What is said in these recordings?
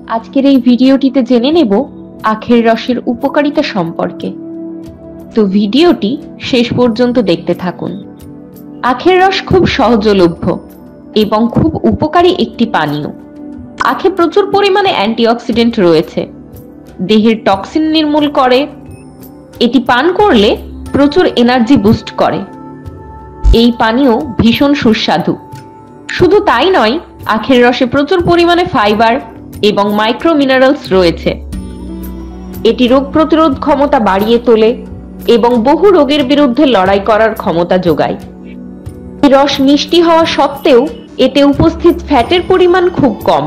আজকের এই ভিডিওটিতে জেনে নেব আখের রসের উপকারিতা সম্পর্কে। তো ভিডিওটি শেষ পর্যন্ত দেখতে থাকুন। আখের রস খুব সহজলভ্য এবং খুব উপকারী একটি পানীয়। আখে প্রচুর পরিমাণে অ্যান্টিঅক্সিডেন্ট রয়েছে, দেহের টক্সিন নির্মূল করে। এটি পান করলে প্রচুর এনার্জি বুস্ট করে। এই পানীয় ভীষণ সুস্বাদু। শুধু তাই নয়, আখের রসে প্রচুর পরিমাণে ফাইবার এবং মাইক্রো মিনারেলস রয়েছে। এটি রোগ প্রতিরোধ ক্ষমতা বাড়িয়ে তোলে এবং বহু রোগের বিরুদ্ধে লড়াই করার ক্ষমতা যোগায়। এই রস মিষ্টি হওয়া সত্ত্বেও এতে উপস্থিত ফ্যাটের পরিমাণ খুব কম।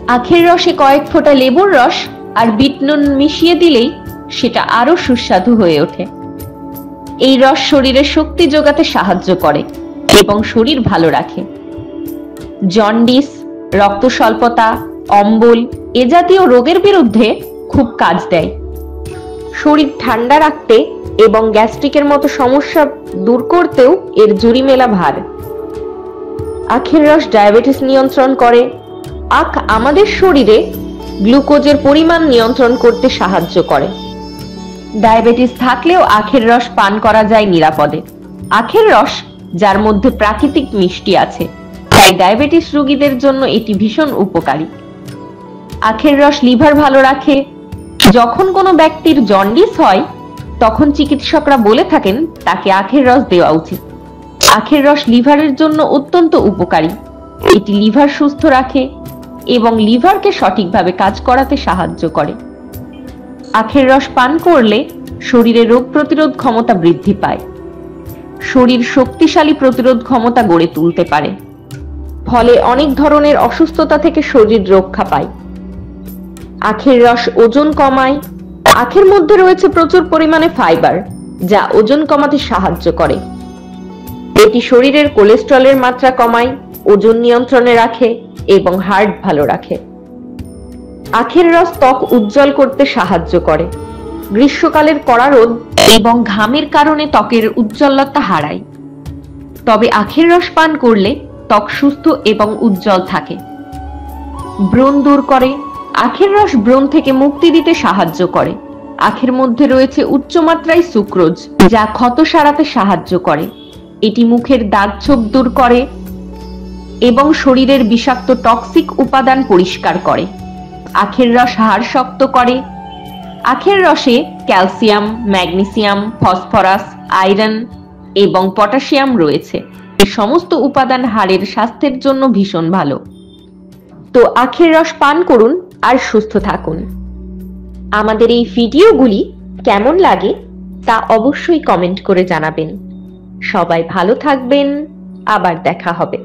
আখের রসে কয়েক ফোঁটা লেবুর রস আর বিট নুন মিশিয়ে দিলেই সেটা আরো সুস্বাদু হয়ে ওঠে। এই রস শরীরে শক্তি যোগাতে সাহায্য করে এবং শরীর ভালো রাখে। জন্ডিস, রক্ত স্বল্পতা, অম্বল এ জাতীয় রোগের বিরুদ্ধে খুব কাজ দেয়। শরীর ঠান্ডা রাখতে এবং গ্যাস্ট্রিকের মতো সমস্যা দূর করতেও এর জুড়ি মেলা ভার। আখের রস ডায়াবেটিস নিয়ন্ত্রণ করে। আখ আমাদের শরীরে গ্লুকোজের পরিমাণ নিয়ন্ত্রণ করতে সাহায্য করে। ডায়াবেটিস থাকলেও আখের রস পান করা যায় নিরাপদে। আখের রস, যার মধ্যে প্রাকৃতিক মিষ্টি আছে, তাই ডায়াবেটিস রোগীদের জন্য এটি ভীষণ উপকারী। আখের রস লিভার ভালো রাখে। যখন কোনো ব্যক্তির জন্ডিস হয়, তখন চিকিৎসকরা বলে থাকেন তাকে আখের রস দেওয়া উচিত। আখের রস লিভারের জন্য অত্যন্ত উপকারী। এটি লিভার সুস্থ রাখে এবং লিভারকে সঠিকভাবে কাজ করাতে সাহায্য করে। আখের রস পান করলে শরীরে রোগ প্রতিরোধ ক্ষমতা বৃদ্ধি পায়। শরীর শক্তিশালী প্রতিরোধ ক্ষমতা গড়ে তুলতে পারে। ফলে অনেক ধরনের অসুস্থতা থেকে শরীর রক্ষা পায়। আখের রস ওজন কমায়। আখের মধ্যে রয়েছে প্রচুর পরিমাণে ফাইবার, যা ওজন কমাতে সাহায্য করে। এটি শরীরের কোলেস্টেরলের মাত্রা কমায়, ওজন নিয়ন্ত্রণে রাখে এবং হার্ট ভালো রাখে। আখের রস ত্বক উজ্জ্বল করতে সাহায্য করে। গ্রীষ্মকালের কড়া রোদ এবং ঘামের কারণে ত্বকের উজ্জ্বলতা হারায়, তবে আখের রস পান করলে ত্বক সুস্থ এবং উজ্জ্বল থাকে। ব্রণ দূর করে। আখের রস ব্রণ থেকে মুক্তি দিতে সাহায্য করে। আখের মধ্যে রয়েছে উচ্চমাত্রায় সুক্রোজ, যা ক্ষত সারাতে সাহায্য করে। এটি মুখের দাগ ছোপ দূর করে এবং শরীরের বিষাক্ত টক্সিক উপাদান পরিষ্কার করে। আখের রস হাড় শক্ত করে। আখের রসে ক্যালসিয়াম, ম্যাগনেসিয়াম, ফসফরাস, আয়রন এবং পটাশিয়াম রয়েছে। এই সমস্ত উপাদান হাড়ের স্বাস্থ্যের জন্য ভীষণ ভালো। তো আখের রস পান করুন আর সুস্থ থাকুন। আমাদের এই ভিডিওগুলি কেমন লাগে তা অবশ্যই কমেন্ট করে জানাবেন। সবাই ভালো থাকবেন। আবার দেখা হবে।